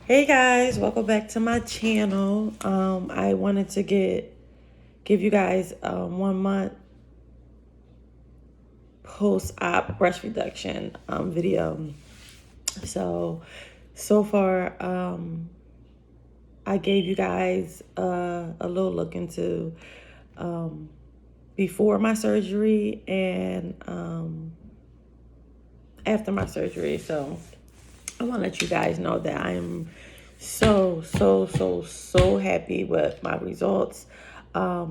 Hey guys, welcome back to my channel. I wanted to give you guys 1 month post-op breast reduction video. So far, I gave you guys a little look into um, before my surgery and after my surgery. So I want to let you guys know that I am so happy with my results.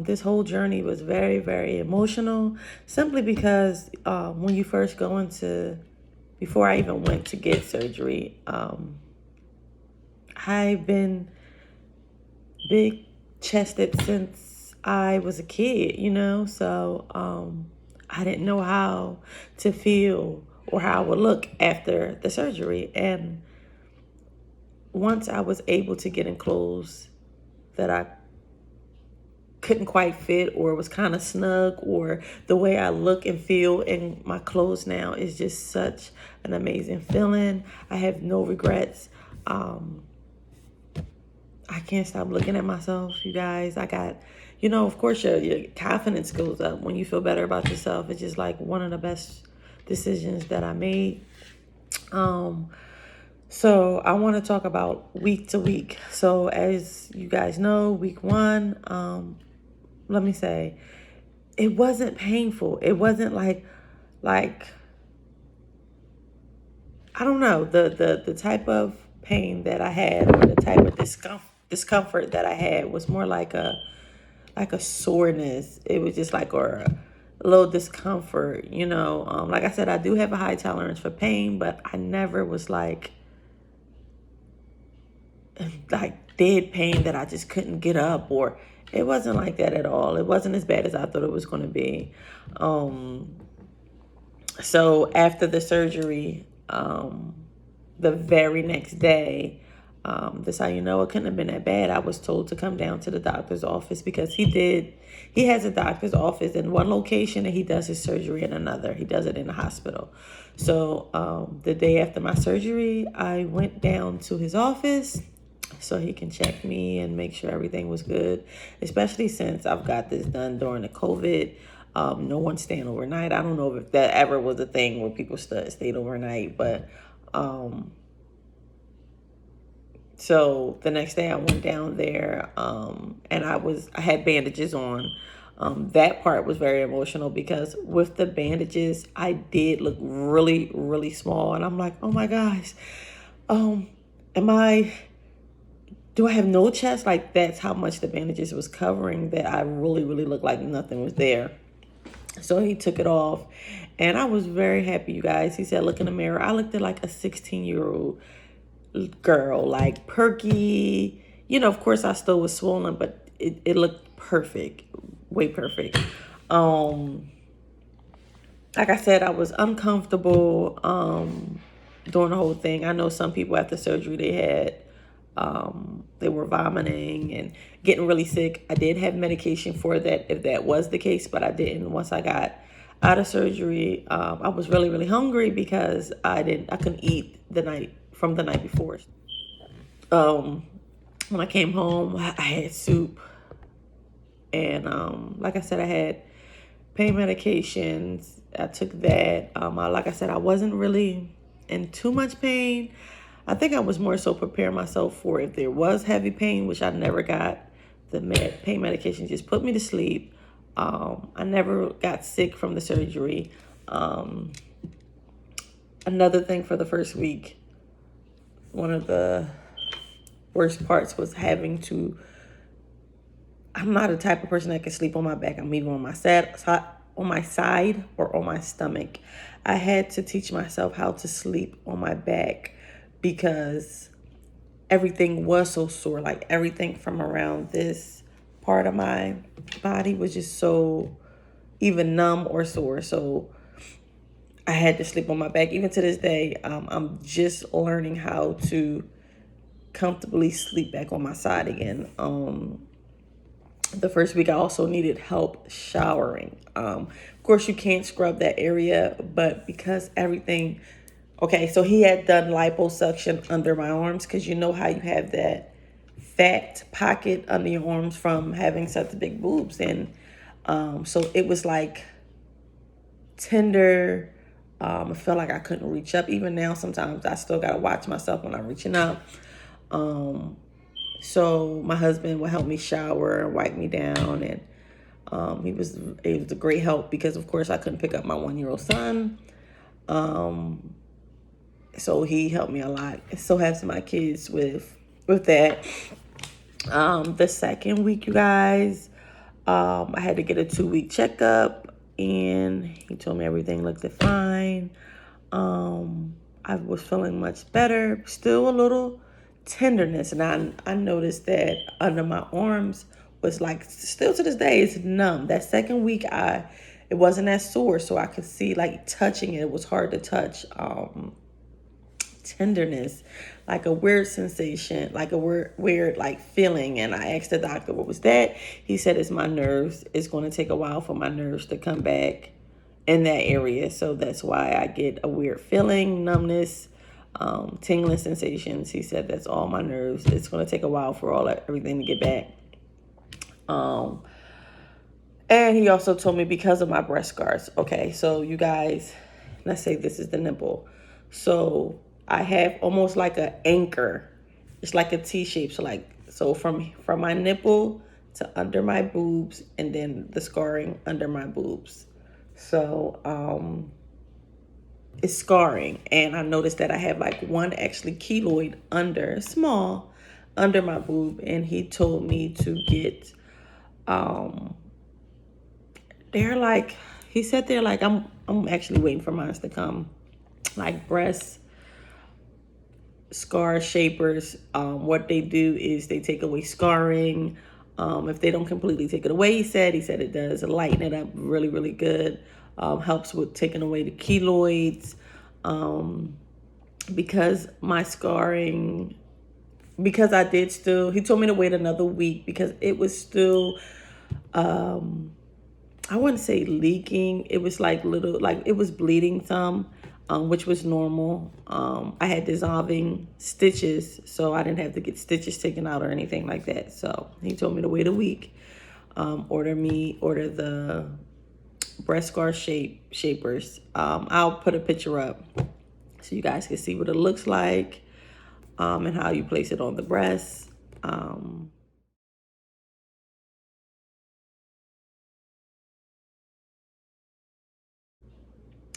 This whole journey was very, very emotional simply because when you first go into, before I even went to get surgery, I've been big chested since I was a kid, so I didn't know how to feel or how I would look after the surgery. And once I was able to get in clothes that I couldn't quite fit or was kind of snug, or the way I look and feel in my clothes now is just such an amazing feeling. I have no regrets. I can't stop looking at myself, you guys. I got, of course your confidence goes up when you feel better about yourself. It's just like one of the best decisions that I made. So I want to talk about week to week. So as you guys know, week one, let me say, it wasn't painful. It wasn't like I don't know, the type of pain that I had, or the type of discomfort that I had was more like a soreness. It was just like, or a little discomfort. Like I said, I do have a high tolerance for pain, but I never was like dead pain that I just couldn't get up, or it wasn't like that at all. It wasn't as bad as I thought it was going to be. So after the surgery, the very next day, that's how you know it couldn't have been that bad. I was told to come down to the doctor's office because he has a doctor's office in one location and he does his surgery in another. He does it in the hospital. So the day after my surgery, I went down to his office so he can check me and make sure everything was good, especially since I've got this done during the COVID. No one staying overnight. I don't know if that ever was a thing where people stayed overnight, but so the next day I went down there, and I had bandages on. That part was very emotional because with the bandages, I did look really, really small, and I'm like, oh my gosh, um, am I? Do I have no chest? Like, that's how much the bandages was covering, that I really, really looked like nothing was there. So he took it off, and I was very happy, you guys. He said, look in the mirror. I looked at like a 16-year-old girl, like perky. Of course I still was swollen, but it looked perfect, way perfect. Like I said, I was uncomfortable during the whole thing. I know some people after surgery, they were vomiting and getting really sick. I did have medication for that if that was the case, but I didn't. Once I got out of surgery, I was really, really hungry because I couldn't eat the night before. When I came home, I had soup, and like I said, I had pain medications. I took that. Like I said, I wasn't really in too much pain. I think I was more so preparing myself for if there was heavy pain, which I never got. The pain medication just put me to sleep. I never got sick from the surgery. Another thing for the first week, one of the worst parts was having to. I'm not a type of person that can sleep on my back. I'm either on my side or on my stomach. I had to teach myself how to sleep on my back because everything was so sore. Like, everything from around this part of my body was just so even numb or sore. So I had to sleep on my back. Even to this day, I'm just learning how to comfortably sleep back on my side again. The first week I also needed help showering. Of course, you can't scrub that area, but because everything Okay, so he had done liposuction under my arms because you know how you have that fat pocket under your arms from having such big boobs. And so it was like tender. I felt like I couldn't reach up. Even now, sometimes I still got to watch myself when I'm reaching up. So my husband would help me shower and wipe me down. And it was a great help because, of course, I couldn't pick up my 1-year-old son. So he helped me a lot. So has my kids with that. The second week, you guys, I had to get a 2-week checkup, and he told me everything looked fine. I was feeling much better. Still a little tenderness, and I noticed that under my arms was like, still to this day, it's numb. That second week, it wasn't as sore, so I could see like touching it. It was hard to touch. Tenderness, like a weird sensation, like a weird like feeling. And I asked the doctor what was that. He said it's my nerves. It's going to take a while for my nerves to come back in that area, so that's why I get a weird feeling, numbness, tingling sensations. He said that's all my nerves. It's going to take a while for everything to get back. And he also told me because of my breast scars. Okay, so you guys, let's say this is the nipple. So I have almost like an anchor. It's like a T shape. So from my nipple to under my boobs, and then the scarring under my boobs. So it's scarring, and I noticed that I have like one actually keloid small under my boob, and he told me to get he said they're like, I'm actually waiting for mine to come, like breast scar shapers. What they do is they take away scarring. If they don't completely take it away, he said it does lighten it up really, really good. Helps with taking away the keloids. Because my scarring, because he told me to wait another week because it was still, I wouldn't say leaking. It was like it was bleeding some, which was normal. I had dissolving stitches, so I didn't have to get stitches taken out or anything like that. So he told me to wait a week, order the breast scar shapers. I'll put a picture up so you guys can see what it looks like, and how you place it on the breast.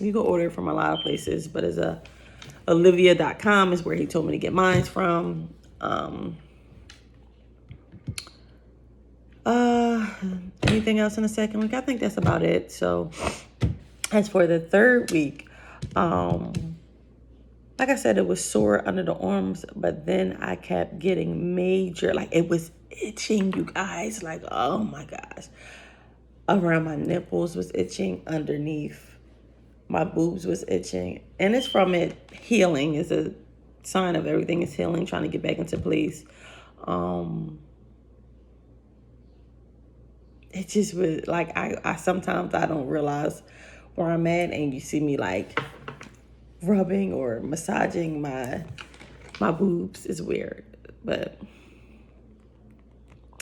You can order it from a lot of places, but it's Olivia.com is where he told me to get mine from. Anything else in the second week? I think that's about it. So as for the third week, like I said, it was sore under the arms, but then I kept getting major, like it was itching, you guys, like, oh my gosh. Around my nipples was itching, underneath my boobs was itching, and it's from it healing. Is a sign of everything is healing, trying to get back into place. It just was like, I sometimes I don't realize where I'm at, and you see me like rubbing or massaging my boobs. Is weird, but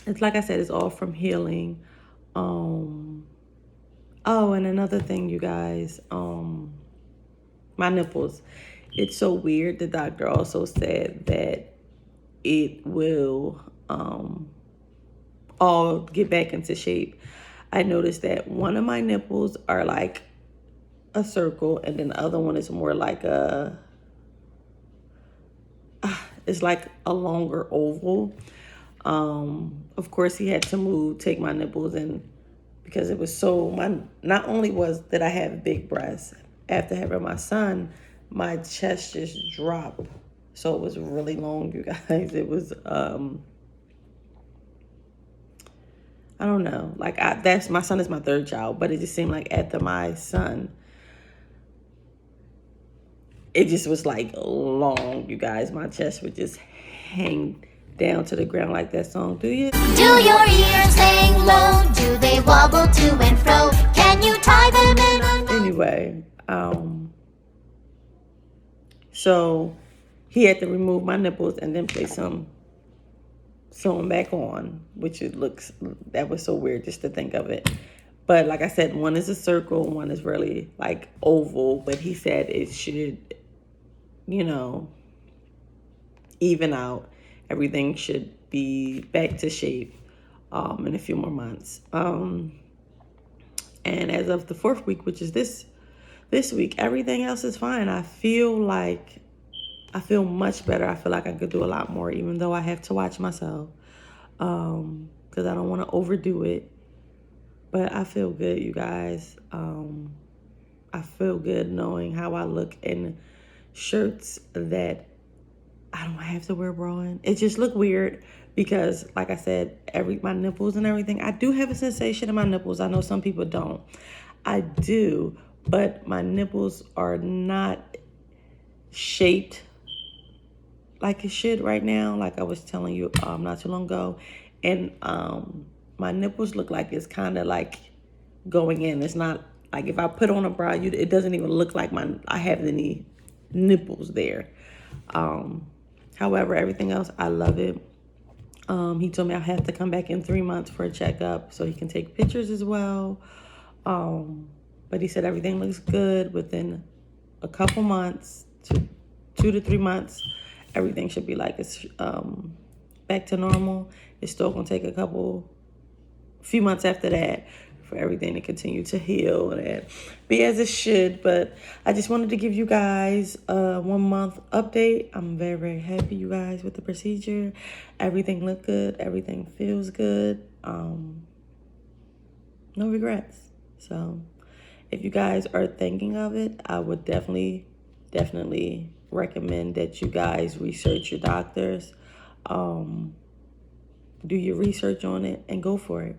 it's like I said, it's all from healing. Oh, and another thing, you guys, my nipples. It's so weird. The doctor also said that it will all get back into shape. I noticed that one of my nipples are like a circle, and then the other one is more like it's like a longer oval. Of course, he had to take my nipples, and because it was not only did I have big breasts, after having my son, my chest just dropped. So it was really long, you guys. It was, I don't know. Like, my son is my third child, but it just seemed like after my son, it just was like long, you guys. My chest would just hang down to the ground like that song. Do you? Do your ears hang low? Do they wobble to and fro? Can you tie them in? Anyway, So he had to remove my nipples and then place some sewn back on, which that was so weird just to think of it. But like I said, one is a circle, one is really like oval, but he said it should, even out. Everything should be back to shape in a few more months. And as of the 4th week, which is this week, everything else is fine. I feel much better. I feel like I could do a lot more, even though I have to watch myself because I don't want to overdo it. But I feel good, you guys. I feel good knowing how I look in shirts that I don't have to wear a bra in. It just look weird because, like I said, my nipples and everything, I do have a sensation in my nipples. I know some people don't. I do, but my nipples are not shaped like it should right now, like I was telling you not too long ago. And my nipples look like it's kind of like going in. It's not like if I put on a bra, it doesn't even look like I have any nipples there. However, everything else, I love it. He told me I have to come back in 3 months for a checkup so he can take pictures as well. But he said everything looks good within a couple months, 2 to 3 months. Everything should be like it's back to normal. It's still gonna take a few months after that for everything to continue to heal and be as it should. But I just wanted to give you guys a 1 month update. I'm very, very happy, you guys, with the procedure. Everything looked good. Everything feels good. No regrets. So if you guys are thinking of it, I would definitely recommend that you guys research your doctors. Do your research on it and go for it.